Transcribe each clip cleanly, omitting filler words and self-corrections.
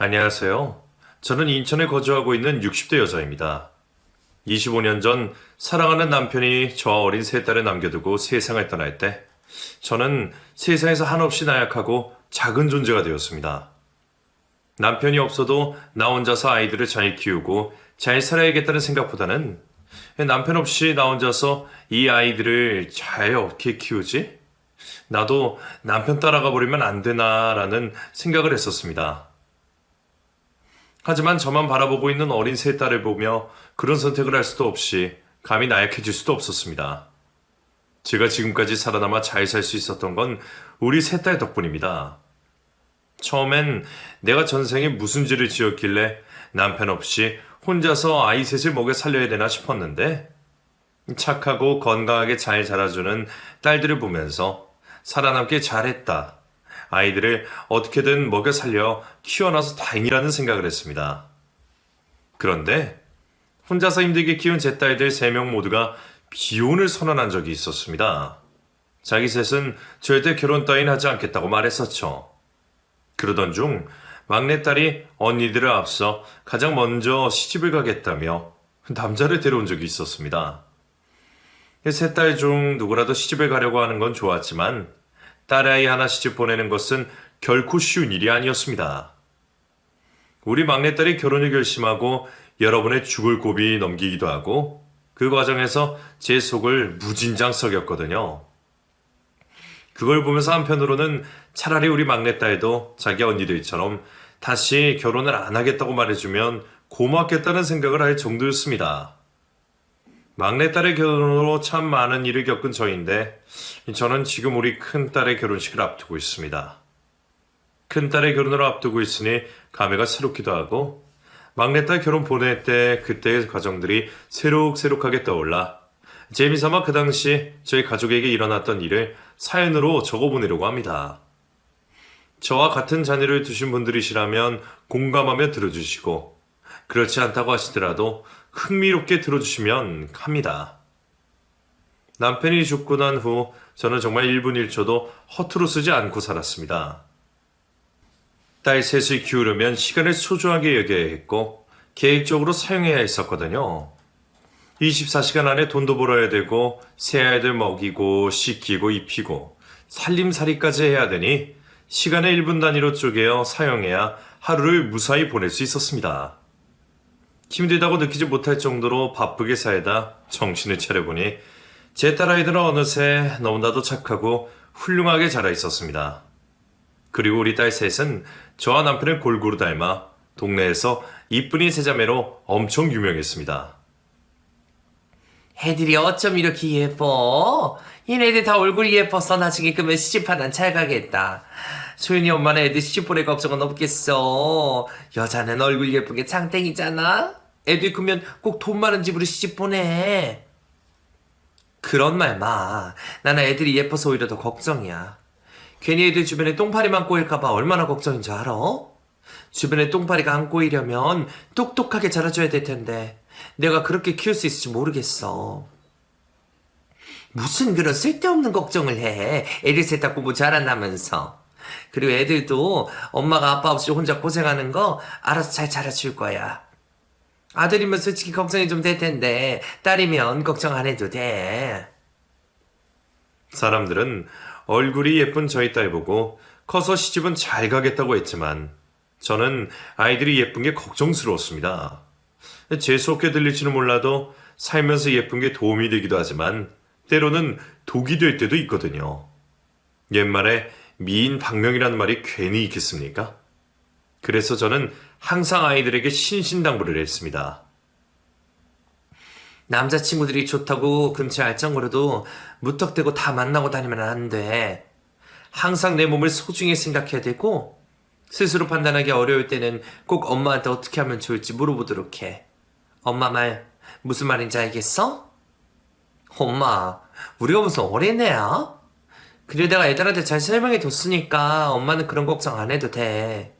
안녕하세요. 저는 인천에 거주하고 있는 60대 여자입니다. 25년 전 사랑하는 남편이 저와 어린 세 딸을 남겨두고 세상을 떠날 때 저는 세상에서 한없이 나약하고 작은 존재가 되었습니다. 남편이 없어도 나 혼자서 아이들을 잘 키우고 잘 살아야겠다는 생각보다는 남편 없이 나 혼자서 이 아이들을 잘 어떻게 키우지? 나도 남편 따라가 버리면 안 되나라는 생각을 했었습니다. 하지만 저만 바라보고 있는 어린 세 딸을 보며 그런 선택을 할 수도 없이 감히 나약해질 수도 없었습니다. 제가 지금까지 살아남아 잘 살 수 있었던 건 우리 세 딸 덕분입니다. 처음엔 내가 전생에 무슨 죄를 지었길래 남편 없이 혼자서 아이 셋을 먹여 살려야 되나 싶었는데 착하고 건강하게 잘 자라주는 딸들을 보면서 살아남길 잘했다. 아이들을 어떻게든 먹여 살려 키워놔서 다행이라는 생각을 했습니다. 그런데 혼자서 힘들게 키운 제 딸들 3명 모두가 비혼을 선언한 적이 있었습니다. 자기 셋은 절대 결혼 따윈 하지 않겠다고 말했었죠. 그러던 중 막내딸이 언니들을 앞서 가장 먼저 시집을 가겠다며 남자를 데려온 적이 있었습니다. 세 딸 중 누구라도 시집을 가려고 하는 건 좋았지만 딸아이 하나 시집 보내는 것은 결코 쉬운 일이 아니었습니다. 우리 막내딸이 결혼을 결심하고 여러 번의 죽을 고비 넘기기도 하고 그 과정에서 제 속을 무진장 썩였거든요. 그걸 보면서 한편으로는 차라리 우리 막내딸도 자기 언니들처럼 다시 결혼을 안 하겠다고 말해주면 고맙겠다는 생각을 할 정도였습니다. 막내딸의 결혼으로 참 많은 일을 겪은 저인데 저는 지금 우리 큰딸의 결혼식을 앞두고 있습니다. 큰딸의 결혼을 앞두고 있으니 감회가 새롭기도 하고 막내딸 결혼 보낼 때 그때의 과정들이 새록새록하게 떠올라 재미삼아 그 당시 저희 가족에게 일어났던 일을 사연으로 적어보내려고 합니다. 저와 같은 자녀를 두신 분들이시라면 공감하며 들어주시고 그렇지 않다고 하시더라도 흥미롭게 들어주시면 합니다. 남편이 죽고 난 후 저는 정말 1분 1초도 허투루 쓰지 않고 살았습니다. 딸 셋을 키우려면 시간을 소중하게 여겨야 했고 계획적으로 사용해야 했었거든요. 24시간 안에 돈도 벌어야 되고 새 아이들 먹이고 씻기고 입히고 살림살이까지 해야 되니 시간의 1분 단위로 쪼개어 사용해야 하루를 무사히 보낼 수 있었습니다. 힘들다고 느끼지 못할 정도로 바쁘게 살다 정신을 차려보니 제 딸아이들은 어느새 너무나도 착하고 훌륭하게 자라 있었습니다. 그리고 우리 딸 셋은 저와 남편을 골고루 닮아 동네에서 이쁜이 세자매로 엄청 유명했습니다. 애들이 어쩜 이렇게 예뻐? 얘네들 다 얼굴이 예뻐서 나중에 크면 시집하단 잘 가겠다. 소윤이 엄마는 애들 시집 보낼 걱정은 없겠어. 여자는 얼굴 예쁜 게 장땡이잖아. 애들 크면 꼭 돈 많은 집으로 시집 보내. 그런 말 마. 나는 애들이 예뻐서 오히려 더 걱정이야. 괜히 애들 주변에 똥파리만 꼬일까봐 얼마나 걱정인 줄 알아? 주변에 똥파리가 안 꼬이려면 똑똑하게 자라줘야 될 텐데 내가 그렇게 키울 수 있을지 모르겠어. 무슨 그런 쓸데없는 걱정을 해. 애들 셋 다 공부 잘한다면서. 그리고 애들도 엄마가 아빠 없이 혼자 고생하는 거 알아서 잘 자라줄 거야. 아들이면 솔직히 걱정이 좀 될 텐데 딸이면 걱정 안 해도 돼. 사람들은 얼굴이 예쁜 저희 딸 보고 커서 시집은 잘 가겠다고 했지만 저는 아이들이 예쁜 게 걱정스러웠습니다. 재수없게 들릴지는 몰라도 살면서 예쁜 게 도움이 되기도 하지만 때로는 독이 될 때도 있거든요. 옛말에 미인 박명이라는 말이 괜히 있겠습니까? 그래서 저는 항상 아이들에게 신신당부를 했습니다. 남자친구들이 좋다고 근처에 알짱거려도 무턱대고 다 만나고 다니면 안 돼. 항상 내 몸을 소중히 생각해야 되고 스스로 판단하기 어려울 때는 꼭 엄마한테 어떻게 하면 좋을지 물어보도록 해. 엄마 말 무슨 말인지 알겠어? 엄마, 우리가 무슨 어린애야? 그래 내가 애들한테 잘 설명해 뒀으니까 엄마는 그런 걱정 안 해도 돼.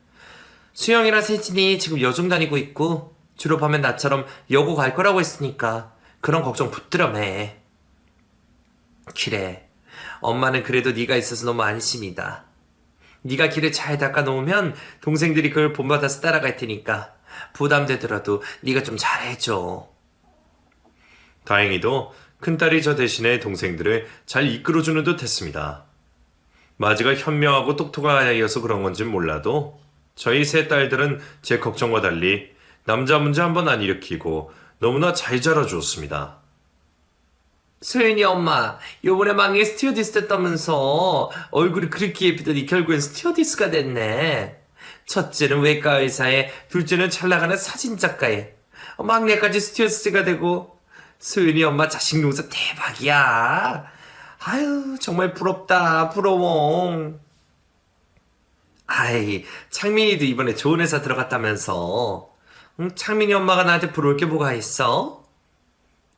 수영이랑 세진이 지금 여중 다니고 있고 졸업하면 나처럼 여고 갈 거라고 했으니까 그런 걱정 붙들어 매. 그래, 엄마는 그래도 네가 있어서 너무 안심이다. 네가 길을 잘 닦아놓으면 동생들이 그걸 본받아서 따라갈 테니까 부담되더라도 네가 좀 잘해줘. 다행히도 큰딸이 저 대신에 동생들을 잘 이끌어주는 듯 했습니다. 마지가 현명하고 똑똑한 아이여서 그런 건진 몰라도 저희 세 딸들은 제 걱정과 달리 남자 문제 한 번 안 일으키고 너무나 잘 자라주었습니다. 소연이 엄마, 요번에 막내 스튜어디스 됐다면서 얼굴이 그렇게 예쁘더니 결국엔 스튜어디스가 됐네. 첫째는 외과 의사에, 둘째는 잘 나가는 사진작가에, 막내까지 스튜어디스가 되고, 소연이 엄마 자식 농사 대박이야. 아유, 정말 부럽다, 부러워. 아이, 창민이도 이번에 좋은 회사 들어갔다면서. 응, 창민이 엄마가 나한테 부러울 게 뭐가 있어?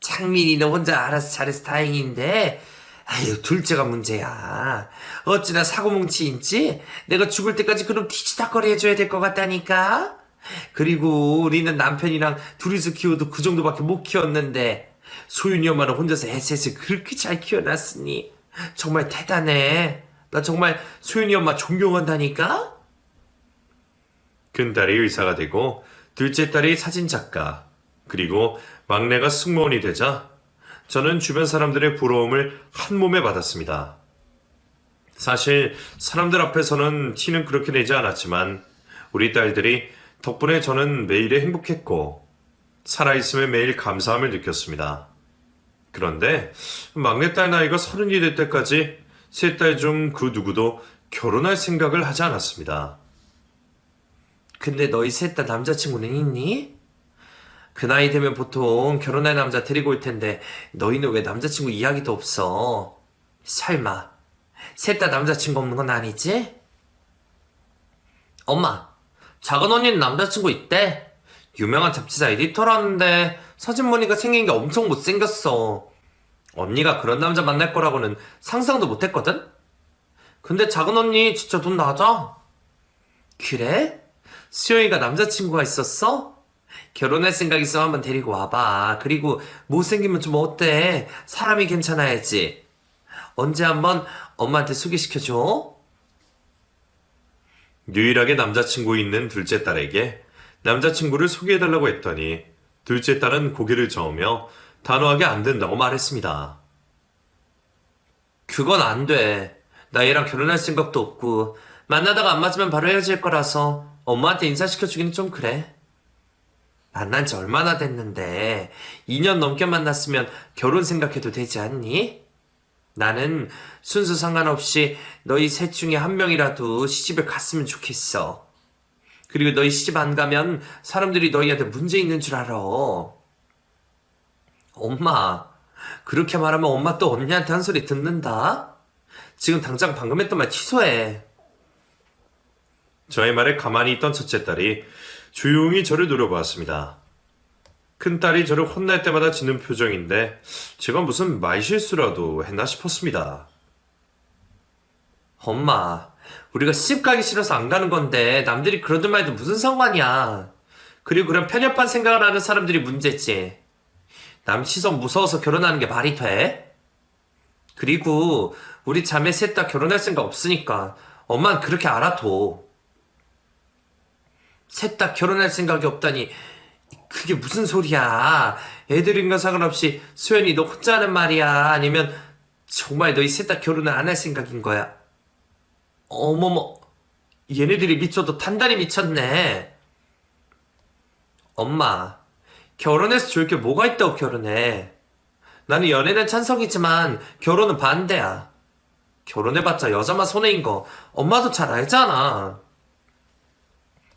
창민이는 혼자 알아서 잘해서 다행인데, 아유, 둘째가 문제야. 어찌나 사고뭉치인지 내가 죽을 때까지 그럼 뒤치다거리 해줘야 될 것 같다니까? 그리고 우리는 남편이랑 둘이서 키워도 그 정도밖에 못 키웠는데, 소윤이 엄마는 혼자서 애셋을 그렇게 잘 키워놨으니, 정말 대단해. 나 정말 소윤이 엄마 존경한다니까? 큰딸이 의사가 되고 둘째 딸이 사진작가, 그리고 막내가 승무원이 되자 저는 주변 사람들의 부러움을 한 몸에 받았습니다. 사실 사람들 앞에서는 티는 그렇게 내지 않았지만 우리 딸들이 덕분에 저는 매일에 행복했고 살아있음에 매일 감사함을 느꼈습니다. 그런데 막내딸 나이가 30이 될 때까지 세 딸 중 그 누구도 결혼할 생각을 하지 않았습니다. 근데 너희 셋 다 남자친구는 있니? 그 나이 되면 보통 결혼할 남자 데리고 올 텐데 너희는 왜 남자친구 이야기도 없어? 설마 셋 다 남자친구 없는 건 아니지? 엄마, 작은 언니는 남자친구 있대. 유명한 잡지사 에디터라는데 사진 보니까 생긴 게 엄청 못생겼어. 언니가 그런 남자 만날 거라고는 상상도 못했거든? 근데 작은 언니 진짜 돈 낮아. 그래? 수영이가 남자친구가 있었어? 결혼할 생각 있으면 한번 데리고 와봐. 그리고 못생기면 좀 어때? 사람이 괜찮아야지. 언제 한번 엄마한테 소개시켜줘? 유일하게 남자친구 있는 둘째 딸에게 남자친구를 소개해달라고 했더니 둘째 딸은 고개를 저으며 단호하게 안 된다고 말했습니다. 그건 안 돼. 나 얘랑 결혼할 생각도 없고 만나다가 안 맞으면 바로 헤어질 거라서 엄마한테 인사시켜주기는 좀 그래. 만난 지 얼마나 됐는데 2년 넘게 만났으면 결혼 생각해도 되지 않니? 나는 순수 상관없이 너희 셋 중에 한 명이라도 시집을 갔으면 좋겠어. 그리고 너희 시집 안 가면 사람들이 너희한테 문제 있는 줄 알아. 엄마, 그렇게 말하면 엄마 또 언니한테 한 소리 듣는다? 지금 당장 방금 했던 말 취소해. 저의 말에 가만히 있던 첫째 딸이 조용히 저를 노려보았습니다. 큰딸이 저를 혼날 때마다 짓는 표정인데 제가 무슨 말실수라도 했나 싶었습니다. 엄마, 우리가 시집 가기 싫어서 안 가는 건데 남들이 그러든 말든 무슨 상관이야. 그리고 그런 편협한 생각을 하는 사람들이 문제지. 남 시선 무서워서 결혼하는 게 말이 돼? 그리고 우리 자매 셋 다 결혼할 생각 없으니까 엄마는 그렇게 알아둬. 셋 다 결혼할 생각이 없다니 그게 무슨 소리야. 애들인가 상관없이 수연이 너 혼자 하는 말이야? 아니면 정말 너희 셋 다 결혼을 안 할 생각인 거야? 어머머, 얘네들이 미쳐도 단단히 미쳤네. 엄마, 결혼해서 좋을 게 뭐가 있다고 결혼해. 나는 연애는 찬성이지만 결혼은 반대야. 결혼해봤자 여자만 손해인 거 엄마도 잘 알잖아.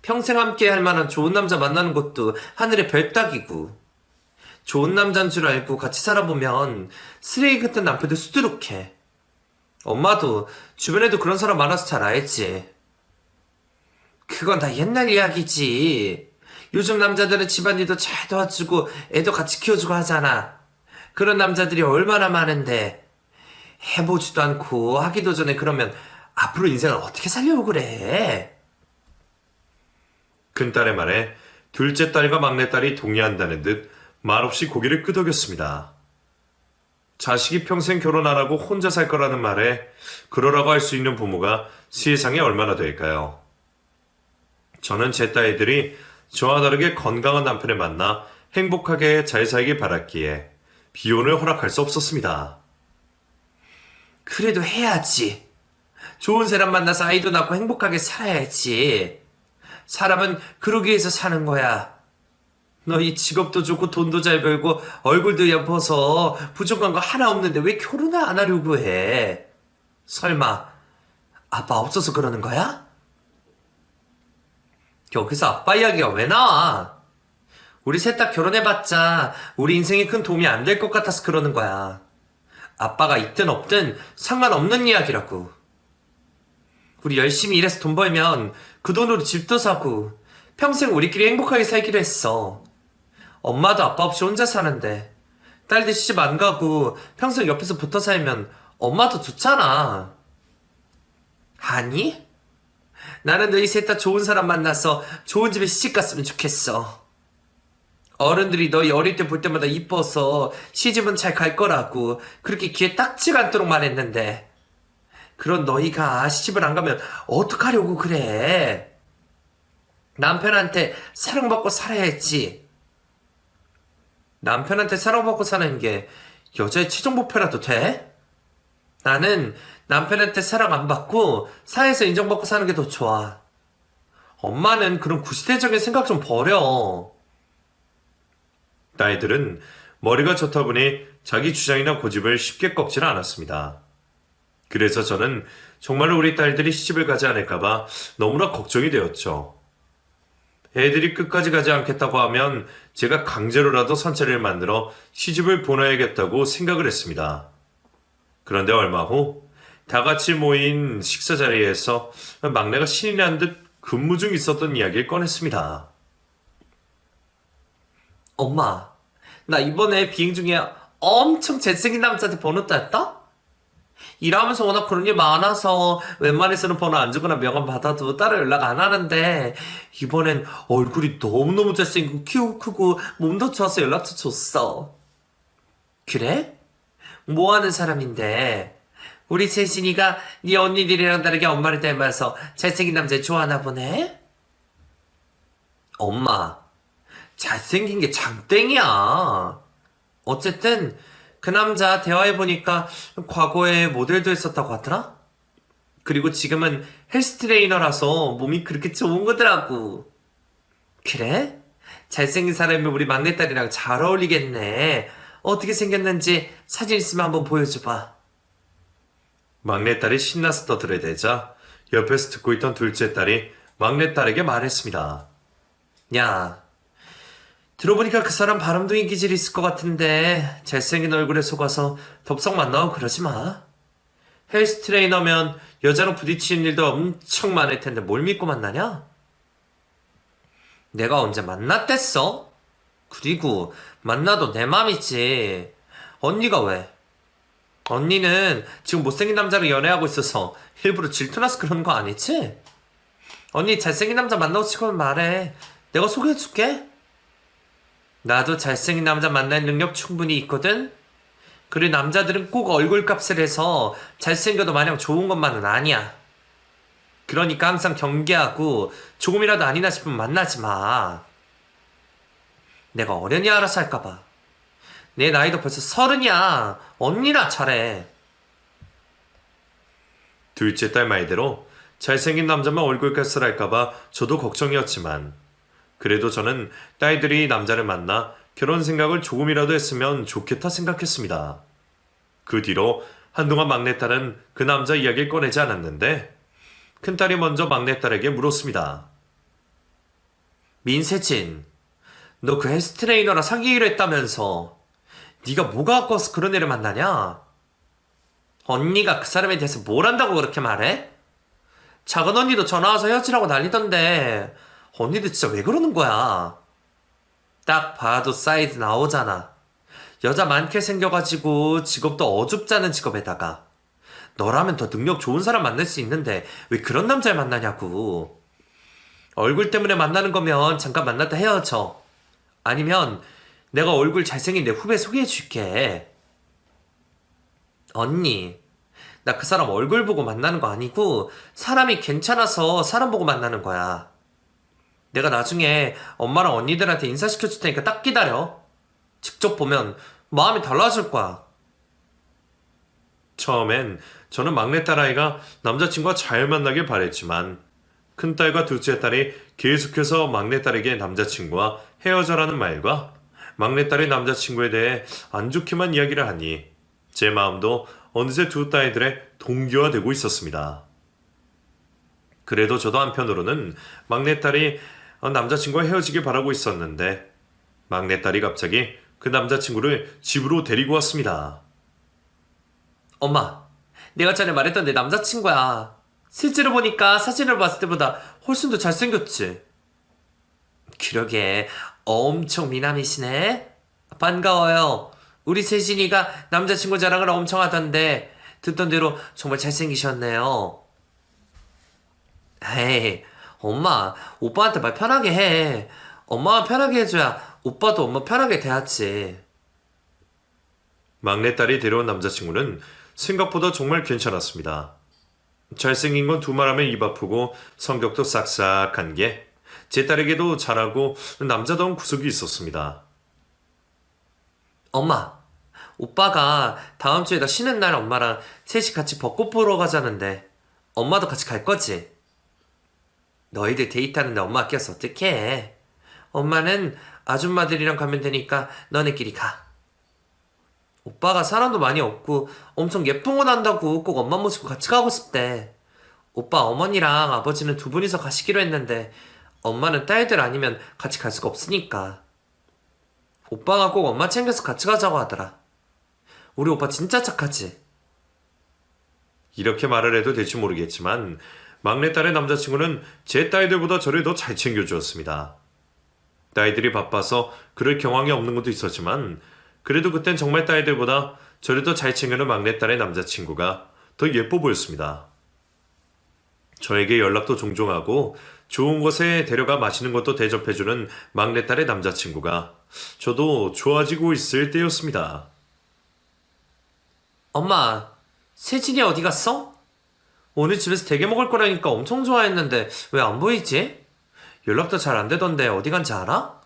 평생 함께 할 만한 좋은 남자 만나는 것도 하늘의 별 따기고, 좋은 남자인 줄 알고 같이 살아보면 쓰레기 같은 남편도 수두룩해. 엄마도 주변에도 그런 사람 많아서 잘 알지. 그건 다 옛날 이야기지. 요즘 남자들은 집안일도 잘 도와주고 애도 같이 키워주고 하잖아. 그런 남자들이 얼마나 많은데 해보지도 않고 하기도 전에 그러면 앞으로 인생을 어떻게 살려고 그래? 큰딸의 말에 둘째 딸과 막내딸이 동의한다는 듯 말없이 고개를 끄덕였습니다. 자식이 평생 결혼 안 하고 혼자 살 거라는 말에 그러라고 할 수 있는 부모가 세상에 얼마나 될까요? 저는 제 딸들이 저와 다르게 건강한 남편을 만나 행복하게 잘 살길 바랐기에 비혼을 허락할 수 없었습니다. 그래도 해야지. 좋은 사람 만나서 아이도 낳고 행복하게 살아야지. 사람은 그러기 위해서 사는 거야. 너희 직업도 좋고 돈도 잘 벌고 얼굴도 예뻐서 부족한 거 하나 없는데 왜 결혼을 안 하려고 해? 설마 아빠 없어서 그러는 거야? 여기서 아빠 이야기가 왜 나와? 우리 셋 다 결혼해봤자 우리 인생에 큰 도움이 안 될 것 같아서 그러는 거야. 아빠가 있든 없든 상관없는 이야기라고. 우리 열심히 일해서 돈 벌면 그 돈으로 집도 사고 평생 우리끼리 행복하게 살기로 했어. 엄마도 아빠 없이 혼자 사는데 딸들 시집 안 가고 평생 옆에서 붙어 살면 엄마도 좋잖아. 아니? 나는 너희 셋 다 좋은 사람 만나서 좋은 집에 시집 갔으면 좋겠어. 어른들이 너희 어릴 때 볼 때마다 이뻐서 시집은 잘 갈 거라고 그렇게 귀에 딱지가 않도록 말했는데 그런 너희가 시집을 안 가면 어떡하려고 그래? 남편한테 사랑받고 살아야지. 남편한테 사랑받고 사는 게 여자의 최종 목표라도 돼? 나는 남편한테 사랑 안 받고 사회에서 인정받고 사는 게 더 좋아. 엄마는 그런 구시대적인 생각 좀 버려. 딸들은 머리가 좋다 보니 자기 주장이나 고집을 쉽게 꺾지는 않았습니다. 그래서 저는 정말로 우리 딸들이 시집을 가지 않을까봐 너무나 걱정이 되었죠. 애들이 끝까지 가지 않겠다고 하면 제가 강제로라도 선처를 만들어 시집을 보내야겠다고 생각을 했습니다. 그런데 얼마 후 다 같이 모인 식사 자리에서 막내가 신이 난 듯 근무 중 있었던 이야기를 꺼냈습니다. 엄마, 나 이번에 비행 중에 엄청 잘생긴 남자한테 번호 땄다? 일하면서 워낙 그런 일 많아서 웬만해서는 번호 안 주거나 명함 받아도 따로 연락 안 하는데 이번엔 얼굴이 너무너무 잘생기고 키도 크고 몸도 좋아서 연락처 줬어. 그래? 뭐 하는 사람인데? 우리 재신이가 네 언니들이랑 다르게 엄마를 닮아서 잘생긴 남자 좋아하나 보네? 엄마, 잘생긴 게 장땡이야. 어쨌든 그 남자 대화해보니까 과거에 모델도 했었다고 하더라? 그리고 지금은 헬스 트레이너라서 몸이 그렇게 좋은 거더라고. 그래? 잘생긴 사람이 우리 막내딸이랑 잘 어울리겠네. 어떻게 생겼는지 사진 있으면 한번 보여줘봐. 막내딸이 신나서 떠들어대자 옆에서 듣고 있던 둘째 딸이 막내딸에게 말했습니다. 야, 들어보니까 그 사람 바람둥이 기질이 있을 것 같은데 잘생긴 얼굴에 속아서 덥석 만나고 그러지 마. 헬스 트레이너면 여자랑 부딪히는 일도 엄청 많을 텐데 뭘 믿고 만나냐? 내가 언제 만났댔어? 그리고 만나도 내 맘이지. 언니가 왜? 언니는 지금 못생긴 남자랑 연애하고 있어서 일부러 질투나서 그러는 거 아니지? 언니 잘생긴 남자 만나고 싶으면 말해. 내가 소개해줄게. 나도 잘생긴 남자 만날 능력 충분히 있거든? 그리고 남자들은 꼭 얼굴 값을 해서 잘생겨도 마냥 좋은 것만은 아니야. 그러니까 항상 경계하고 조금이라도 아니나 싶으면 만나지 마. 내가 어련히 알아서 할까봐. 내 나이도 벌써 30이야. 언니나 잘해. 둘째 딸 말대로 잘생긴 남자만 얼굴 값을 할까봐 저도 걱정이었지만 그래도 저는 딸들이 남자를 만나 결혼 생각을 조금이라도 했으면 좋겠다 생각했습니다. 그 뒤로 한동안 막내딸은 그 남자 이야기를 꺼내지 않았는데 큰딸이 먼저 막내딸에게 물었습니다. 민세진, 너 그 헬스 트레이너랑 사귀기로 했다면서 네가 뭐가 아까워서 그런 애를 만나냐? 언니가 그 사람에 대해서 뭘 안다고 그렇게 말해? 작은 언니도 전화 와서 헤어지라고 난리던데 언니도 진짜 왜 그러는 거야? 딱 봐도 사이즈 나오잖아. 여자 많게 생겨가지고 직업도 어줍잖은 직업에다가 너라면 더 능력 좋은 사람 만날 수 있는데 왜 그런 남자를 만나냐고. 얼굴 때문에 만나는 거면 잠깐 만났다 헤어져. 아니면 내가 얼굴 잘생긴 내 후배 소개해줄게. 언니, 나 그 사람 얼굴 보고 만나는 거 아니고 사람이 괜찮아서 사람 보고 만나는 거야. 내가 나중에 엄마랑 언니들한테 인사시켜 줄 테니까 딱 기다려. 직접 보면 마음이 달라질 거야. 처음엔 저는 막내딸 아이가 남자친구와 잘 만나길 바랬지만 큰딸과 둘째 딸이 계속해서 막내딸에게 남자친구와 헤어져라는 말과 막내딸의 남자친구에 대해 안 좋게만 이야기를 하니 제 마음도 어느새 두 딸들의 동기화되고 있었습니다. 그래도 저도 한편으로는 막내딸이 남자친구와 헤어지길 바라고 있었는데 막내딸이 갑자기 그 남자친구를 집으로 데리고 왔습니다. 엄마, 내가 전에 말했던 내 남자친구야. 실제로 보니까 사진을 봤을 때보다 훨씬 더 잘생겼지? 그러게, 엄청 미남이시네? 반가워요. 우리 세진이가 남자친구 자랑을 엄청 하던데 듣던 대로 정말 잘생기셨네요. 에이, 엄마, 오빠한테 말 편하게 해. 엄마가 편하게 해줘야 오빠도 엄마 편하게 대하지. 막내딸이 데려온 남자친구는 생각보다 정말 괜찮았습니다. 잘생긴 건 두말하면 입 아프고 성격도 싹싹한 게 제 딸에게도 잘하고 남자다운 구석이 있었습니다. 엄마, 오빠가 다음 주에 나 쉬는 날 엄마랑 셋이 같이 벚꽃 보러 가자는데 엄마도 같이 갈 거지? 너희들 데이트하는데 엄마 껴서 어떡해? 엄마는 아줌마들이랑 가면 되니까 너네끼리 가. 오빠가 사람도 많이 없고 엄청 예쁜 거 난다고 꼭 엄마 모시고 같이 가고 싶대. 오빠 어머니랑 아버지는 두 분이서 가시기로 했는데 엄마는 딸들 아니면 같이 갈 수가 없으니까. 오빠가 꼭 엄마 챙겨서 같이 가자고 하더라. 우리 오빠 진짜 착하지? 이렇게 말을 해도 될지 모르겠지만 막내딸의 남자친구는 제 딸들보다 저를 더 잘 챙겨주었습니다. 딸들이 바빠서 그럴 경황이 없는 것도 있었지만 그래도 그땐 정말 딸들보다 저를 더 잘 챙기는 막내딸의 남자친구가 더 예뻐 보였습니다. 저에게 연락도 종종 하고 좋은 곳에 데려가 맛있는 것도 대접해주는 막내딸의 남자친구가 저도 좋아지고 있을 때였습니다. 엄마, 세진이 어디 갔어? 오늘 집에서 되게 먹을 거라니까 엄청 좋아했는데 왜 안 보이지? 연락도 잘 안 되던데 어디 간지 알아?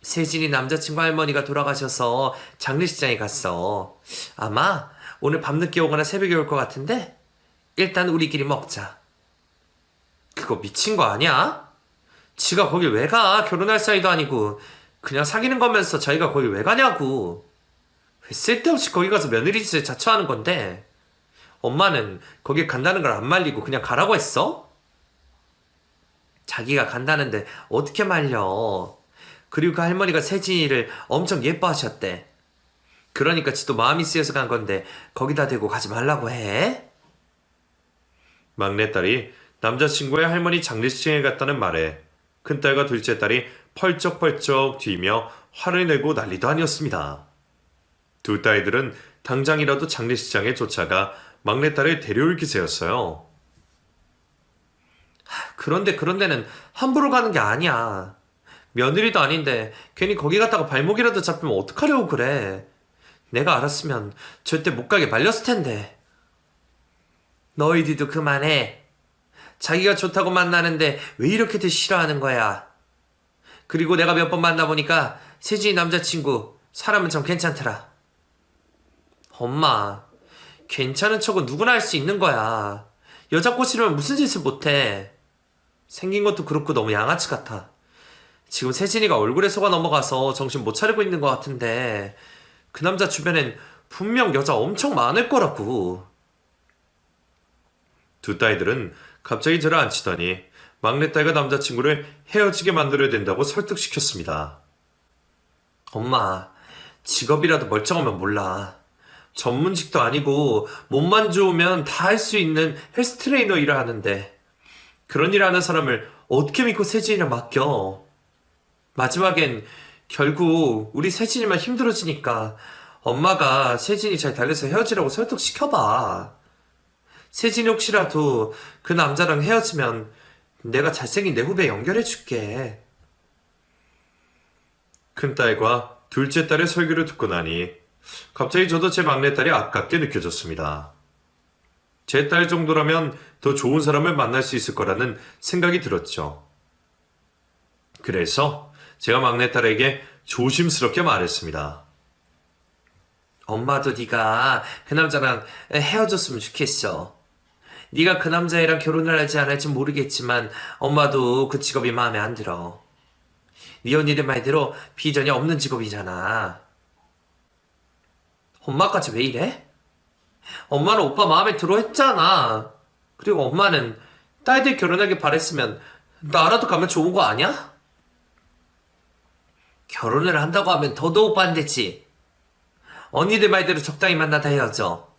세진이 남자친구 할머니가 돌아가셔서 장례식장에 갔어. 아마 오늘 밤늦게 오거나 새벽에 올 것 같은데 일단 우리끼리 먹자. 그거 미친 거 아니야? 지가 거길 왜 가? 결혼할 사이도 아니고 그냥 사귀는 거면서 자기가 거길 왜 가냐고. 왜 쓸데없이 거기 가서 며느리 짓을 자처하는 건데. 엄마는 거길 간다는 걸 안 말리고 그냥 가라고 했어? 자기가 간다는데 어떻게 말려. 그리고 그 할머니가 세진이를 엄청 예뻐하셨대. 그러니까 지도 마음이 쓰여서 간 건데 거기다 대고 가지 말라고 해? 막내딸이 남자친구의 할머니 장례식장에 갔다는 말에 큰딸과 둘째 딸이 펄쩍펄쩍 뛰며 화를 내고 난리도 아니었습니다. 두 딸들은 당장이라도 장례식장에 쫓아가 막내딸을 데려올 기세였어요. 그런 데는 함부로 가는 게 아니야. 며느리도 아닌데 괜히 거기 갔다가 발목이라도 잡히면 어떡하려고 그래. 내가 알았으면 절대 못 가게 말렸을 텐데. 너희들도 그만해. 자기가 좋다고 만나는데 왜 이렇게들 싫어하는 거야. 그리고 내가 몇 번 만나보니까 세진이 남자친구 사람은 참 괜찮더라. 엄마, 괜찮은 척은 누구나 할 수 있는 거야. 여자 꼬시려면 무슨 짓을 못해. 생긴 것도 그렇고 너무 양아치 같아. 지금 세진이가 얼굴에 속아 넘어가서 정신 못 차리고 있는 것 같은데 그 남자 주변엔 분명 여자 엄청 많을 거라고. 두 딸들은 갑자기 저를 앉히더니 막내딸과 남자친구를 헤어지게 만들어야 된다고 설득시켰습니다. 엄마, 직업이라도 멀쩡하면 몰라. 전문직도 아니고 몸만 좋으면 다 할 수 있는 헬스 트레이너 일을 하는데 그런 일 하는 사람을 어떻게 믿고 세진이랑 맡겨. 마지막엔 결국 우리 세진이만 힘들어지니까 엄마가 세진이 잘 달래서 헤어지라고 설득시켜봐. 세진이 혹시라도 그 남자랑 헤어지면 내가 잘생긴 내 후배 연결해줄게. 큰딸과 둘째 딸의 설교를 듣고 나니 갑자기 저도 제 막내딸이 아깝게 느껴졌습니다. 제 딸 정도라면 더 좋은 사람을 만날 수 있을 거라는 생각이 들었죠. 그래서 제가 막내딸에게 조심스럽게 말했습니다. 엄마도 네가 그 남자랑 헤어졌으면 좋겠어. 네가 그 남자애랑 결혼을 할지 안 할지 모르겠지만 엄마도 그 직업이 마음에 안 들어. 네 언니들 말대로 비전이 없는 직업이잖아. 엄마까지 왜 이래? 엄마는 오빠 마음에 들어 했잖아. 그리고 엄마는 딸들 결혼하길 바랬으면 나라도 가면 좋은 거 아니야? 결혼을 한다고 하면 더더욱 반대지. 언니들 말대로 적당히 만나다 헤어져.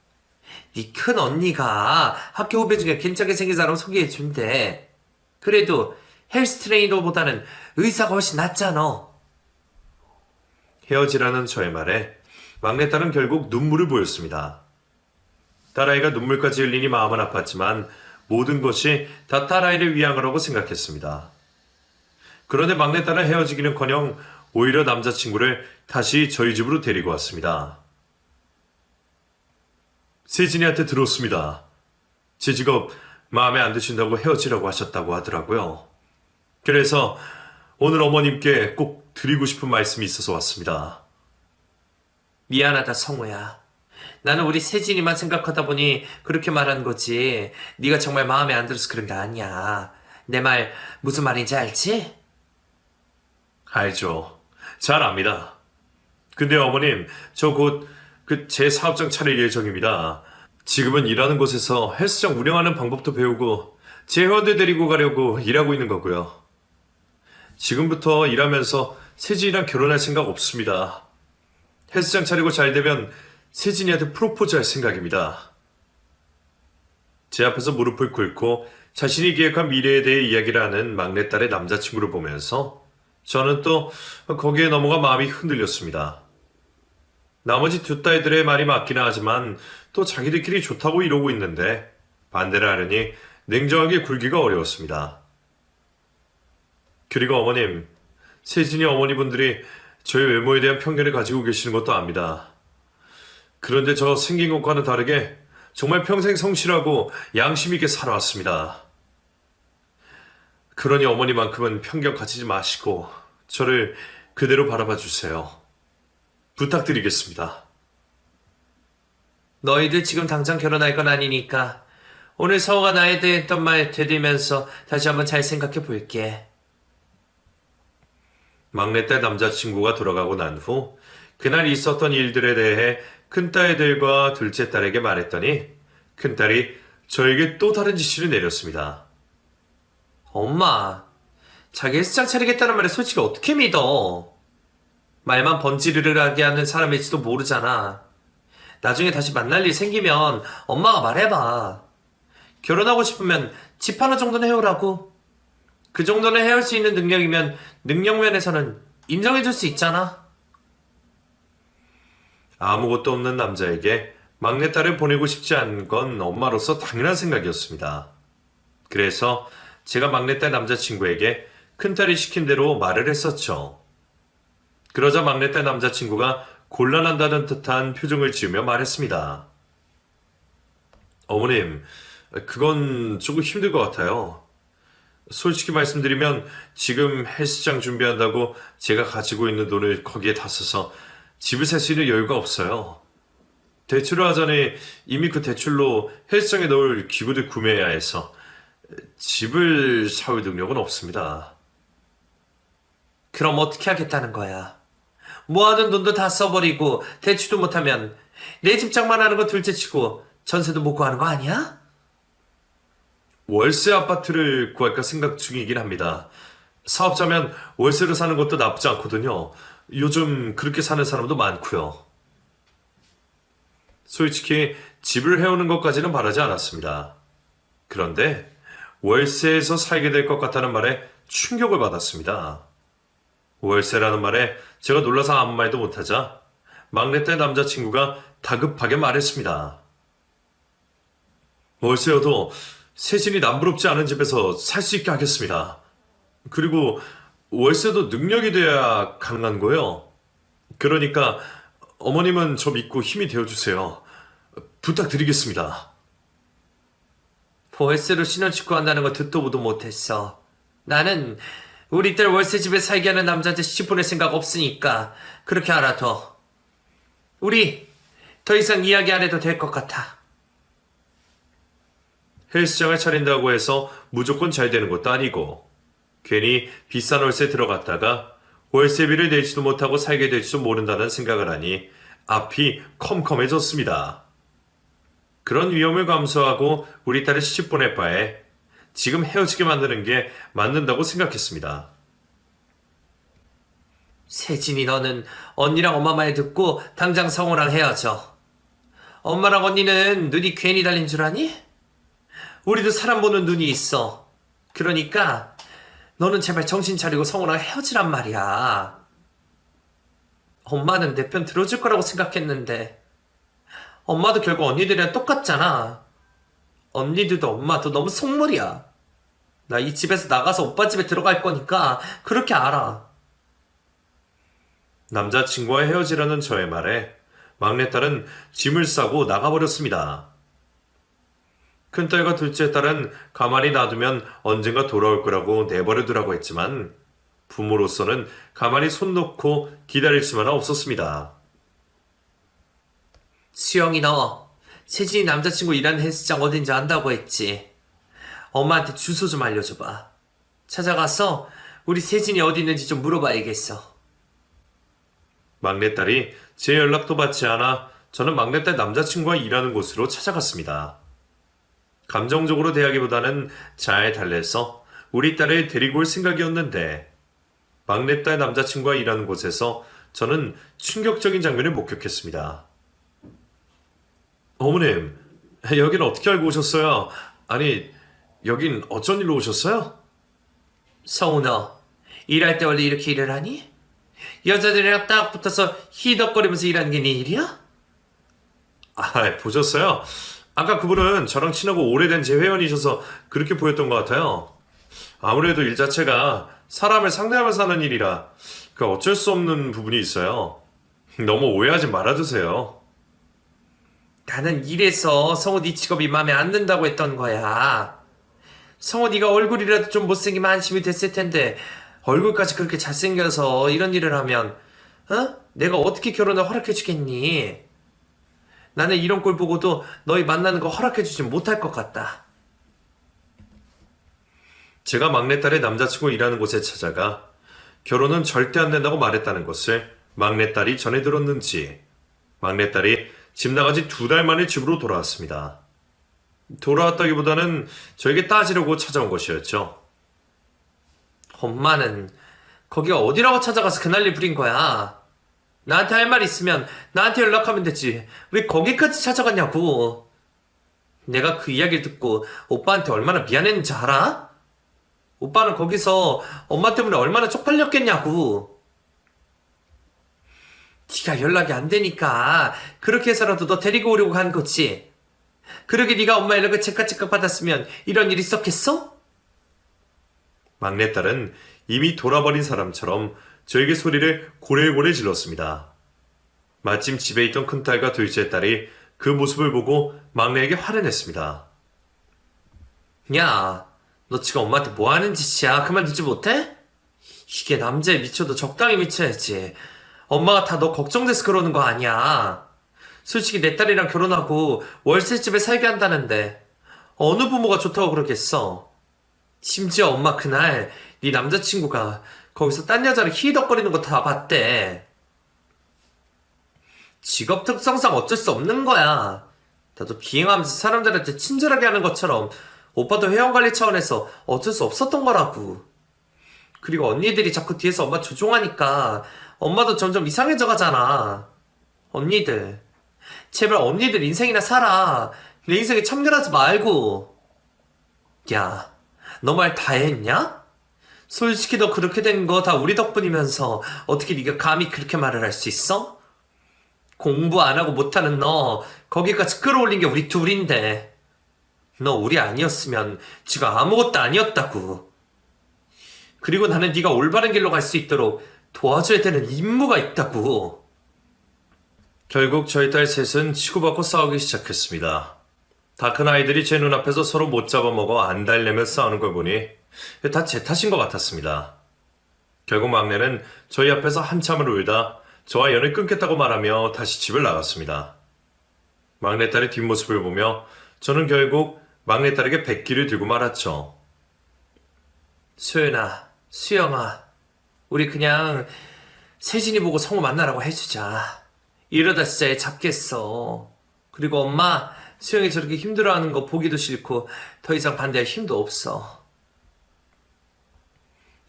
네 큰 언니가 학교 후배 중에 괜찮게 생긴 사람 소개해준대. 그래도 헬스 트레이너보다는 의사가 훨씬 낫잖아. 헤어지라는 저의 말에 막내딸은 결국 눈물을 보였습니다. 딸아이가 눈물까지 흘리니 마음은 아팠지만 모든 것이 다 딸아이를 위한 거라고 생각했습니다. 그런데 막내딸은 헤어지기는커녕 오히려 남자친구를 다시 저희 집으로 데리고 왔습니다. 세진이한테 들었습니다. 제 직업 마음에 안 드신다고 헤어지라고 하셨다고 하더라고요. 그래서 오늘 어머님께 꼭 드리고 싶은 말씀이 있어서 왔습니다. 미안하다 성우야. 나는 우리 세진이만 생각하다 보니 그렇게 말하는 거지. 네가 정말 마음에 안 들어서 그런 게 아니야. 내 말 무슨 말인지 알지? 알죠. 잘 압니다. 근데 어머님, 저 곧 제 사업장 차릴 예정입니다. 지금은 일하는 곳에서 헬스장 운영하는 방법도 배우고 제 회원들 데리고 가려고 일하고 있는 거고요. 지금부터 일하면서 세진이랑 결혼할 생각 없습니다. 헬스장 차리고 잘 되면 세진이한테 프로포즈 할 생각입니다. 제 앞에서 무릎을 꿇고 자신이 계획한 미래에 대해 이야기를 하는 막내딸의 남자친구를 보면서 저는 또 거기에 넘어가 마음이 흔들렸습니다. 나머지 두 딸들의 말이 맞기는 하지만 또 자기들끼리 좋다고 이러고 있는데 반대를 하려니 냉정하게 굴기가 어려웠습니다. 그리고 어머님, 세진이 어머니분들이 저의 외모에 대한 편견을 가지고 계시는 것도 압니다. 그런데 저 생긴 것과는 다르게 정말 평생 성실하고 양심 있게 살아왔습니다. 그러니 어머니만큼은 편견 가지지 마시고 저를 그대로 바라봐 주세요. 부탁드리겠습니다. 너희들 지금 당장 결혼할 건 아니니까 오늘 서우가 나에 대해 했던 말 되들면서 다시 한번 잘 생각해 볼게. 막내딸 남자친구가 돌아가고 난 후 그날 있었던 일들에 대해 큰딸들과 둘째 딸에게 말했더니 큰딸이 저에게 또 다른 지시를 내렸습니다. 엄마, 자기 헬스장 차리겠다는 말에 솔직히 어떻게 믿어? 말만 번지르르하게 하는 사람일지도 모르잖아. 나중에 다시 만날 일 생기면 엄마가 말해봐. 결혼하고 싶으면 집 하나 정도는 해오라고. 그 정도는 해올 수 있는 능력이면 능력면에서는 인정해줄 수 있잖아. 아무것도 없는 남자에게 막내딸을 보내고 싶지 않은 건 엄마로서 당연한 생각이었습니다. 그래서 제가 막내딸 남자친구에게 큰딸이 시킨 대로 말을 했었죠. 그러자 막내딸 남자친구가 곤란한다는 듯한 표정을 지으며 말했습니다. 어머님, 그건 조금 힘들 것 같아요. 솔직히 말씀드리면 지금 헬스장 준비한다고 제가 가지고 있는 돈을 거기에 다 써서 집을 살 수 있는 여유가 없어요. 대출을 하자니 이미 그 대출로 헬스장에 넣을 기구들 구매해야 해서 집을 사올 능력은 없습니다. 그럼 어떻게 하겠다는 거야? 모아둔 돈도 다 써버리고 대출도 못하면 내 집 장만하는 거 둘째치고 전세도 못 구하는 거 아니야? 월세 아파트를 구할까 생각 중이긴 합니다. 사업자면 월세로 사는 것도 나쁘지 않거든요. 요즘 그렇게 사는 사람도 많고요. 솔직히 집을 해오는 것까지는 바라지 않았습니다. 그런데 월세에서 살게 될 것 같다는 말에 충격을 받았습니다. 월세라는 말에 제가 놀라서 아무 말도 못하자 막내딸 남자친구가 다급하게 말했습니다. 월세여도 세진이 남부럽지 않은 집에서 살 수 있게 하겠습니다. 그리고 월세도 능력이 돼야 가능한 거예요. 그러니까 어머님은 저 믿고 힘이 되어주세요. 부탁드리겠습니다. 월세로 신혼집구 한다는 거 듣도 보도 못했어. 나는 우리 딸 월세집에 살게 하는 남자한테 시집 보낼 생각 없으니까 그렇게 알아둬. 우리 더 이상 이야기 안 해도 될 것 같아. 헬스장을 차린다고 해서 무조건 잘 되는 것도 아니고 괜히 비싼 월세 들어갔다가 월세비를 내지도 못하고 살게 될지도 모른다는 생각을 하니 앞이 컴컴해졌습니다. 그런 위험을 감수하고 우리 딸을 시집 보낼 바에 지금 헤어지게 만드는 게 맞는다고 생각했습니다. 세진이 너는 언니랑 엄마 말 듣고 당장 성우랑 헤어져. 엄마랑 언니는 눈이 괜히 달린 줄 아니? 우리도 사람 보는 눈이 있어. 그러니까 너는 제발 정신 차리고 성우랑 헤어지란 말이야. 엄마는 내 편 들어줄 거라고 생각했는데 엄마도 결국 언니들이랑 똑같잖아. 언니들도 엄마도 너무 속물이야. 나 이 집에서 나가서 오빠 집에 들어갈 거니까 그렇게 알아. 남자친구와 헤어지라는 저의 말에 막내딸은 짐을 싸고 나가버렸습니다. 큰딸과 둘째 딸은 가만히 놔두면 언젠가 돌아올 거라고 내버려두라고 했지만 부모로서는 가만히 손 놓고 기다릴 수만 없었습니다. 수영이 너 세진이 남자친구 일하는 헬스장 어딘지 안다고 했지. 엄마한테 주소 좀 알려줘봐. 찾아가서 우리 세진이 어디 있는지 좀 물어봐야겠어. 막내딸이 제 연락도 받지 않아 저는 막내딸 남자친구가 일하는 곳으로 찾아갔습니다. 감정적으로 대하기보다는 잘 달래서 우리 딸을 데리고 올 생각이었는데 막내딸 남자친구가 일하는 곳에서 저는 충격적인 장면을 목격했습니다. 어머님, 여긴 어떻게 알고 오셨어요? 아니, 여긴 어쩐 일로 오셨어요? 성우 너 일할 때 원래 이렇게 일을 하니? 여자들이랑 딱 붙어서 히덕거리면서 일하는 게 네 일이야? 아, 보셨어요? 아까 그분은 저랑 친하고 오래된 제 회원이셔서 그렇게 보였던 것 같아요. 아무래도 일 자체가 사람을 상대하면서 하는 일이라 그 어쩔 수 없는 부분이 있어요. 너무 오해하지 말아주세요. 나는 이래서 성우 네 직업이 마음에 안 든다고 했던 거야. 성우 네가 얼굴이라도 좀 못생기면 안심이 됐을 텐데 얼굴까지 그렇게 잘생겨서 이런 일을 하면 내가 어떻게 결혼을 허락해주겠니? 나는 이런 꼴 보고도 너희 만나는 거 허락해주지 못할 것 같다. 제가 막내딸의 남자친구 일하는 곳에 찾아가 결혼은 절대 안 된다고 말했다는 것을 막내딸이 전해 들었는지 막내딸이 집 나간 지 2달 만에 집으로 돌아왔습니다. 돌아왔다기보다는 저에게 따지려고 찾아온 것이었죠. 엄마는 거기가 어디라고 찾아가서 그 난리 부린 거야. 나한테 할 말 있으면 나한테 연락하면 되지. 왜 거기까지 찾아갔냐고. 내가 그 이야기를 듣고 오빠한테 얼마나 미안했는지 알아? 오빠는 거기서 엄마 때문에 얼마나 쪽팔렸겠냐고. 네가 연락이 안 되니까 그렇게 해서라도 너 데리고 오려고 한 거지. 그러게 네가 엄마 연락을 째깍째깍 받았으면 이런 일이 있었겠어? 막내딸은 이미 돌아버린 사람처럼 저에게 소리를 고래고래 질렀습니다. 마침 집에 있던 큰딸과 둘째 딸이 그 모습을 보고 막내에게 화를 냈습니다. 야, 너 지금 엄마한테 뭐 하는 짓이야? 그만두지 못해? 이게 남자에 미쳐도 적당히 미쳐야지. 엄마가 다 너 걱정돼서 그러는 거 아니야. 솔직히 내 딸이랑 결혼하고 월세집에 살게 한다는데 어느 부모가 좋다고 그러겠어. 심지어 엄마 그날 네 남자친구가 거기서 딴 여자를 히덕거리는 거 다 봤대. 직업 특성상 어쩔 수 없는 거야. 나도 비행하면서 사람들한테 친절하게 하는 것처럼 오빠도 회원관리 차원에서 어쩔 수 없었던 거라고. 그리고 언니들이 자꾸 뒤에서 엄마 조종하니까 엄마도 점점 이상해져 가잖아. 언니들, 제발 언니들 인생이나 살아. 내 인생에 참견하지 말고. 야, 너 말 다 했냐? 솔직히 너 그렇게 된 거 다 우리 덕분이면서 어떻게 네가 감히 그렇게 말을 할 수 있어? 공부 안 하고 못하는 너 거기까지 끌어올린 게 우리 둘인데 너 우리 아니었으면 지금 아무것도 아니었다고. 그리고 나는 네가 올바른 길로 갈 수 있도록 도와줘야 되는 임무가 있다고. 결국 저희 딸 셋은 치고받고 싸우기 시작했습니다. 다 큰 아이들이 제 눈앞에서 서로 못 잡아먹어 안달내며 싸우는 걸 보니 다 제 탓인 것 같았습니다. 결국 막내는 저희 앞에서 한참을 울다 저와 연을 끊겠다고 말하며 다시 집을 나갔습니다. 막내딸의 뒷모습을 보며 저는 결국 막내딸에게 백기를 들고 말았죠. 소연아, 수영아, 우리 그냥 세진이 보고 성우 만나라고 해주자. 이러다 진짜 애 잡겠어. 그리고 엄마, 수영이 저렇게 힘들어하는 거 보기도 싫고 더 이상 반대할 힘도 없어.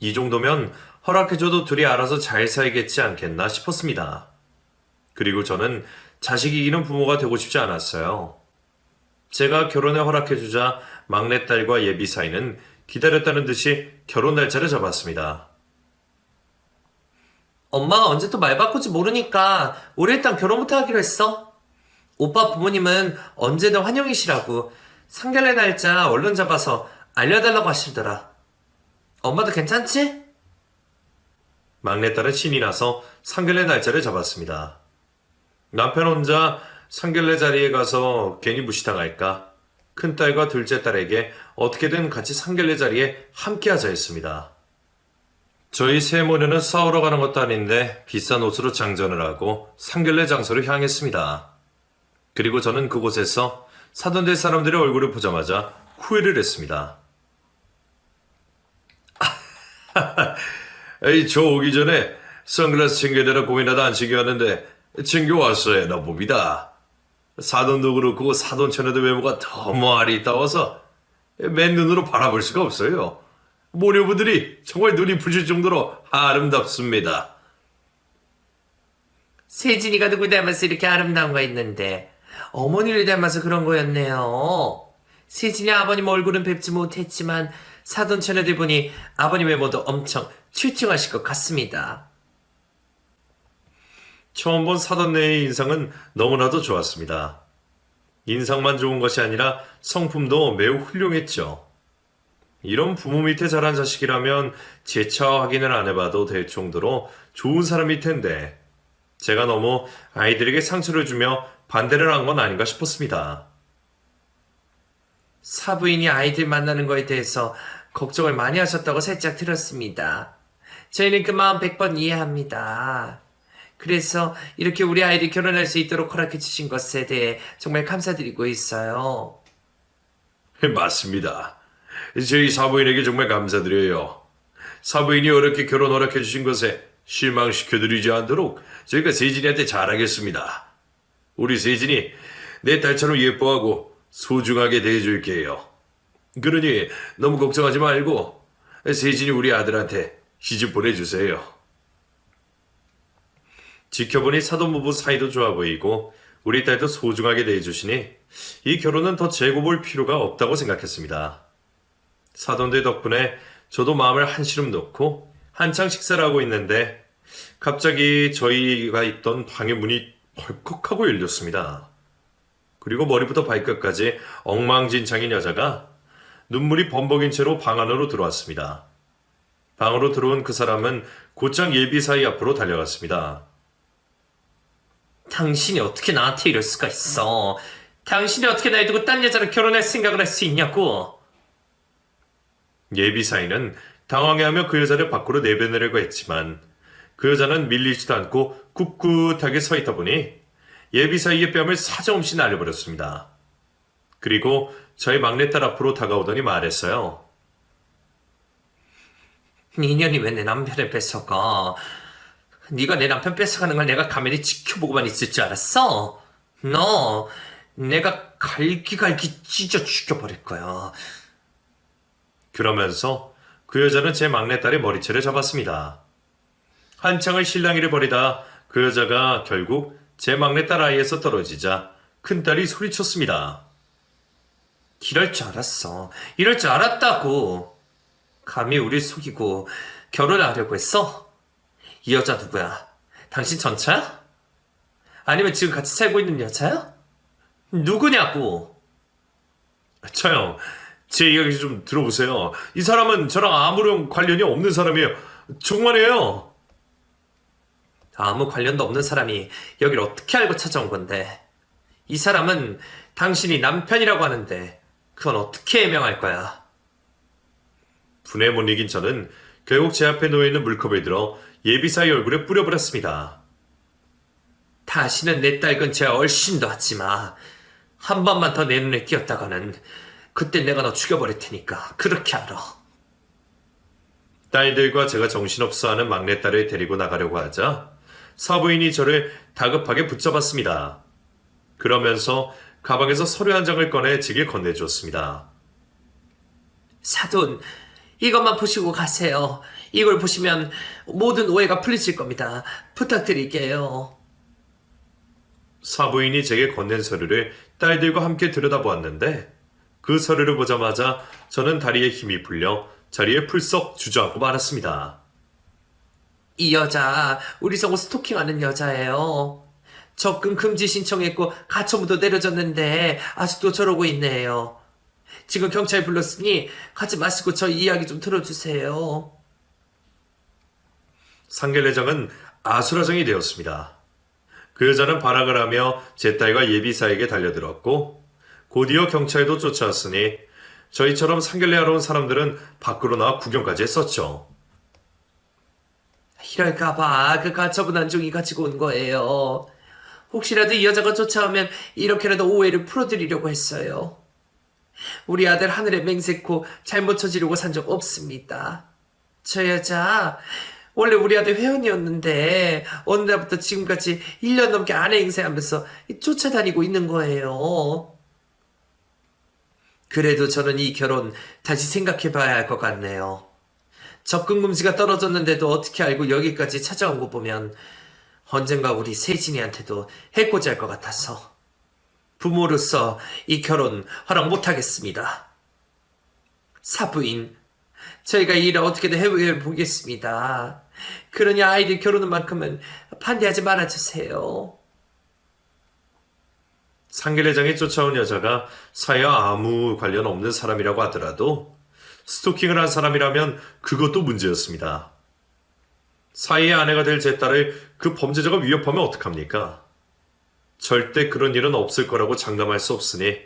이 정도면 허락해줘도 둘이 알아서 잘 살겠지 않겠나 싶었습니다. 그리고 저는 자식 이기는 부모가 되고 싶지 않았어요. 제가 결혼에 허락해주자 막내딸과 예비 사이는 기다렸다는 듯이 결혼 날짜를 잡았습니다. 엄마가 언제 또 말 바꿀지 모르니까 올해 일단 결혼부터 하기로 했어. 오빠 부모님은 언제든 환영이시라고 상견례 날짜 얼른 잡아서 알려달라고 하시더라. 엄마도 괜찮지? 막내딸은 신이 나서 상견례 날짜를 잡았습니다. 남편 혼자 상견례 자리에 가서 괜히 무시당할까 큰딸과 둘째 딸에게 어떻게든 같이 상견례 자리에 함께하자 했습니다. 저희 세모녀는 싸우러 가는 것도 아닌데 비싼 옷으로 장전을 하고 상견례 장소로 향했습니다. 그리고 저는 그곳에서 사돈될 사람들의 얼굴을 보자마자 후회를 했습니다. 에이, 저 오기 전에 선글라스 챙겨내라 고민하다 안 챙겨왔는데 챙겨왔어야 나 봅니다. 사돈도 그렇고 사돈처녀도 외모가 너무 아리따워서 맨 눈으로 바라볼 수가 없어요. 모녀분들이 정말 눈이 부실 정도로 아름답습니다. 세진이가 누굴 닮아서 이렇게 아름다운 거 있는데 어머니를 닮아서 그런 거였네요. 세진이 아버님 얼굴은 뵙지 못했지만 사돈 처녀들 보니 아버님 외모도 엄청 출중하실 것 같습니다. 처음 본 사돈네의 인상은 너무나도 좋았습니다. 인상만 좋은 것이 아니라 성품도 매우 훌륭했죠. 이런 부모 밑에 자란 자식이라면 재차 확인을 안 해봐도 될 정도로 좋은 사람일 텐데 제가 너무 아이들에게 상처를 주며 반대를 한 건 아닌가 싶었습니다. 사부인이 아이들 만나는 거에 대해서 걱정을 많이 하셨다고 살짝 들었습니다. 저희는 그 마음 100번 이해합니다. 그래서 이렇게 우리 아이들이 결혼할 수 있도록 허락해 주신 것에 대해 정말 감사드리고 있어요. 맞습니다. 저희 사부인에게 정말 감사드려요. 사부인이 어렵게 결혼 허락해 주신 것에 실망시켜드리지 않도록 저희가 세진이한테 잘하겠습니다. 우리 세진이 내 딸처럼 예뻐하고 소중하게 대해줄게요. 그러니 너무 걱정하지 말고 세진이 우리 아들한테 시집 보내주세요. 지켜보니 사돈부부 사이도 좋아 보이고 우리 딸도 소중하게 대해주시니 이 결혼은 더 재고 볼 필요가 없다고 생각했습니다. 사돈들 덕분에 저도 마음을 한시름 놓고 한창 식사를 하고 있는데 갑자기 저희가 있던 방의 문이 벌컥하고 열렸습니다. 그리고 머리부터 발끝까지 엉망진창인 여자가 눈물이 범벅인 채로 방 안으로 들어왔습니다. 방으로 들어온 그 사람은 곧장 예비사위 앞으로 달려갔습니다. 당신이 어떻게 나한테 이럴 수가 있어? 당신이 어떻게 날 두고 딴 여자랑 결혼할 생각을 할 수 있냐고? 예비사위는 당황해하며 그 여자를 밖으로 내보내려고 했지만 그 여자는 밀리지도 않고 꿋꿋하게 서 있다 보니 예비사위의 뺨을 사정없이 날려버렸습니다. 그리고 저희 막내딸 앞으로 다가오더니 말했어요. 인연이 왜 내 남편을 뺏어가? 네가 내 남편 뺏어가는 걸 내가 가만히 지켜보고만 있을 줄 알았어? 너 내가 갈기갈기 찢어 죽여버릴 거야. 그러면서 그 여자는 제 막내딸의 머리채를 잡았습니다. 한창을 실랑이를 벌이다 그 여자가 결국 제 막내딸 아이에서 떨어지자 큰딸이 소리쳤습니다. 이럴 줄 알았어. 이럴 줄 알았다고. 감히 우릴 속이고 결혼하려고 했어? 이 여자 누구야? 당신 전차야? 아니면 지금 같이 살고 있는 여자야? 누구냐고? 저요, 제 이야기 좀 들어보세요. 이 사람은 저랑 아무런 관련이 없는 사람이에요. 정말이에요. 아무 관련도 없는 사람이 여길 어떻게 알고 찾아온 건데? 이 사람은 당신이 남편이라고 하는데 그건 어떻게 해명할 거야? 분에 못 이긴 저는 결국 제 앞에 놓여있는 물컵을 들어 예비사의 얼굴에 뿌려버렸습니다. 다시는 내 딸 근처에 얼씬도 하지 마. 한 번만 더 내 눈에 띄었다가는 그때 내가 너 죽여버릴 테니까 그렇게 알아. 딸들과 제가 정신없어하는 막내딸을 데리고 나가려고 하자 사부인이 저를 다급하게 붙잡았습니다. 그러면서 가방에서 서류 한 장을 꺼내 제게 건네주었습니다. 사돈, 이것만 보시고 가세요. 이걸 보시면 모든 오해가 풀리실 겁니다. 부탁드릴게요. 사부인이 제게 건넨 서류를 딸들과 함께 들여다보았는데 그 서류를 보자마자 저는 다리에 힘이 풀려 자리에 풀썩 주저앉고 말았습니다. 이 여자 우리 성우 스토킹하는 여자예요. 접근 금지 신청했고 가처분도 내려졌는데 아직도 저러고 있네요. 지금 경찰 불렀으니 가지 마시고 저 이야기 좀 들어주세요. 상계례장은 아수라장이 되었습니다. 그 여자는 발악을 하며 제 딸과 예비사에게 달려들었고 곧이어 경찰도 쫓아왔으니 저희처럼 상견례하러 온 사람들은 밖으로 나와 구경까지 했었죠. 이럴까봐 그 가처분 안종이 가지고 온 거예요. 혹시라도 이 여자가 쫓아오면 이렇게라도 오해를 풀어드리려고 했어요. 우리 아들 하늘에 맹세코 잘못 쳐지려고 산 적 없습니다. 저 여자 원래 우리 아들 회원이었는데 어느 날부터 지금까지 1년 넘게 아내 행세하면서 쫓아다니고 있는 거예요. 그래도 저는 이 결혼 다시 생각해봐야 할 것 같네요. 접근 금지가 떨어졌는데도 어떻게 알고 여기까지 찾아온 거 보면 언젠가 우리 세진이한테도 해코지 할 것 같아서 부모로서 이 결혼 허락 못하겠습니다. 사부인, 저희가 이 일을 어떻게든 해보겠습니다. 그러니 아이들 결혼한 만큼은 반대하지 말아주세요. 상계례장이 쫓아온 여자가 사회와 아무 관련 없는 사람이라고 하더라도 스토킹을 한 사람이라면 그것도 문제였습니다. 사이의 아내가 될 제 딸을 그 범죄자가 위협하면 어떡합니까? 절대 그런 일은 없을 거라고 장담할 수 없으니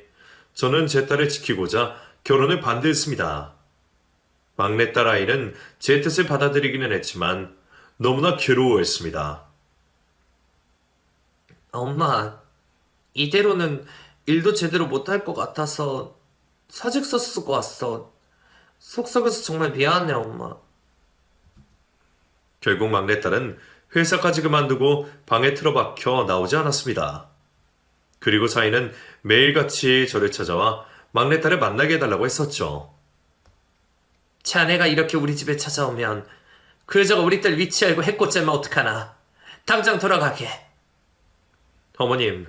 저는 제 딸을 지키고자 결혼을 반대했습니다. 막내딸 아이는 제 뜻을 받아들이기는 했지만 너무나 괴로워했습니다. 엄마, 이대로는 일도 제대로 못할 것 같아서 사직서 쓰고 왔어. 속썩여서 정말 미안해, 엄마. 결국 막내딸은 회사까지 그만두고 방에 틀어박혀 나오지 않았습니다. 그리고 사이는 매일같이 저를 찾아와 막내딸을 만나게 해달라고 했었죠. 자네가 이렇게 우리 집에 찾아오면 그 여자가 우리 딸 위치 알고 해코지하면 어떡하나. 당장 돌아가게. 어머님,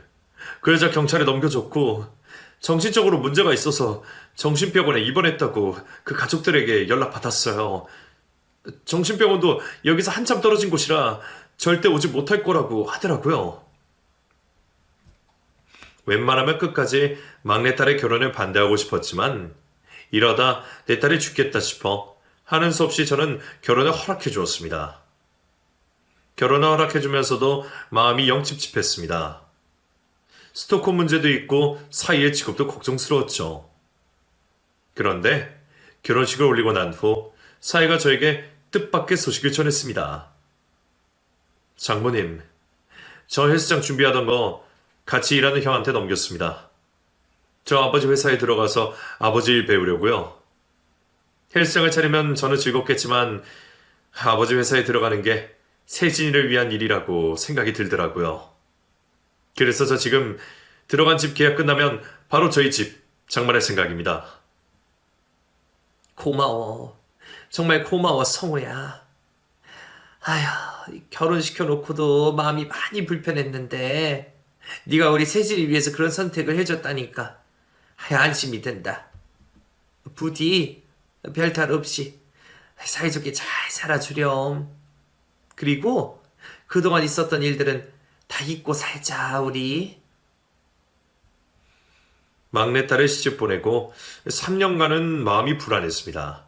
그 여자 경찰에 넘겨줬고 정신적으로 문제가 있어서 정신병원에 입원했다고 그 가족들에게 연락받았어요. 정신병원도 여기서 한참 떨어진 곳이라 절대 오지 못할 거라고 하더라고요. 웬만하면 끝까지 막내딸의 결혼을 반대하고 싶었지만 이러다 내 딸이 죽겠다 싶어 하는 수 없이 저는 결혼을 허락해 주었습니다. 결혼을 허락해 주면서도 마음이 영 찝찝했습니다. 스토커 문제도 있고 사이의 직업도 걱정스러웠죠. 그런데 결혼식을 올리고 난 후 사이가 저에게 뜻밖의 소식을 전했습니다. 장모님, 저 헬스장 준비하던 거 같이 일하는 형한테 넘겼습니다. 저 아버지 회사에 들어가서 아버지 일 배우려고요. 헬스장을 차리면 저는 즐겁겠지만 아버지 회사에 들어가는 게 세진이를 위한 일이라고 생각이 들더라고요. 그래서 저 지금 들어간 집 계약 끝나면 바로 저희 집 장만할 생각입니다. 고마워. 정말 고마워, 성우야. 아휴, 결혼시켜놓고도 마음이 많이 불편했는데 네가 우리 세진이 위해서 그런 선택을 해줬다니까 안심이 된다. 부디 별탈 없이 사이좋게 잘 살아주렴. 그리고 그동안 있었던 일들은 다 잊고 살자, 우리. 막내딸을 시집 보내고 3년간은 마음이 불안했습니다.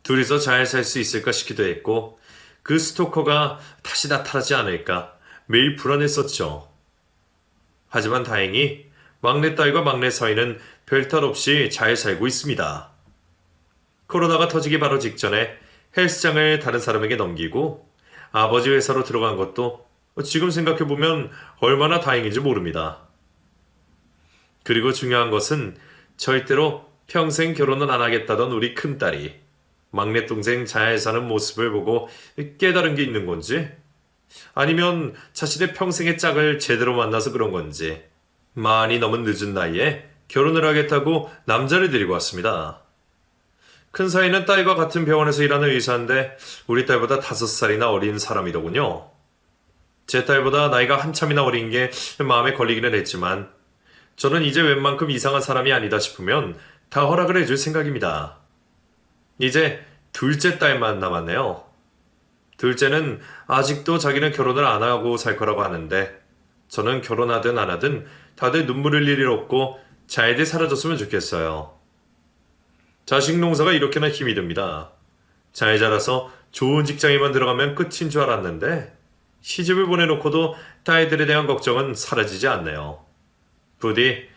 둘이서 잘 살 수 있을까 싶기도 했고 그 스토커가 다시 나타나지 않을까 매일 불안했었죠. 하지만 다행히 막내딸과 막내 사이는 별탈 없이 잘 살고 있습니다. 코로나가 터지기 바로 직전에 헬스장을 다른 사람에게 넘기고 아버지 회사로 들어간 것도 지금 생각해보면 얼마나 다행인지 모릅니다. 그리고 중요한 것은 절대로 평생 결혼은 안 하겠다던 우리 큰딸이 막내 동생 잘 사는 모습을 보고 깨달은 게 있는 건지, 아니면 자신의 평생의 짝을 제대로 만나서 그런 건지 많이 너무 늦은 나이에 결혼을 하겠다고 남자를 데리고 왔습니다. 큰 사이는 딸과 같은 병원에서 일하는 의사인데 우리 딸보다 5살이나 어린 사람이더군요. 제 딸보다 나이가 한참이나 어린 게 마음에 걸리기는 했지만 저는 이제 웬만큼 이상한 사람이 아니다 싶으면 다 허락을 해줄 생각입니다. 이제 둘째 딸만 남았네요. 둘째는 아직도 자기는 결혼을 안 하고 살 거라고 하는데 저는 결혼하든 안 하든 다들 눈물 흘릴 일 없고 잘들 사라졌으면 좋겠어요. 자식 농사가 이렇게나 힘이 듭니다. 잘 자라서 좋은 직장에만 들어가면 끝인 줄 알았는데 시집을 보내놓고도 딸들에 대한 걱정은 사라지지 않네요. 부디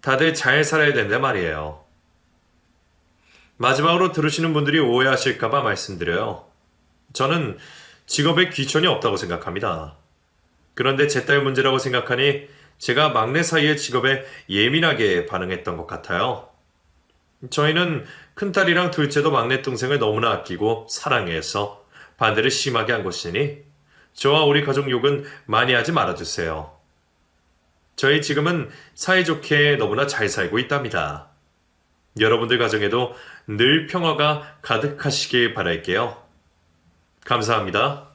다들 잘 살아야 된다 말이에요. 마지막으로 들으시는 분들이 오해하실까봐 말씀드려요. 저는 직업에 귀천이 없다고 생각합니다. 그런데 제 딸 문제라고 생각하니 제가 막내 사이의 직업에 예민하게 반응했던 것 같아요. 저희는 큰딸이랑 둘째도 막내 동생을 너무나 아끼고 사랑해서 반대를 심하게 한 것이니 저와 우리 가족 욕은 많이 하지 말아주세요. 저희 지금은 사이좋게 너무나 잘 살고 있답니다. 여러분들 가정에도 늘 평화가 가득하시길 바랄게요. 감사합니다.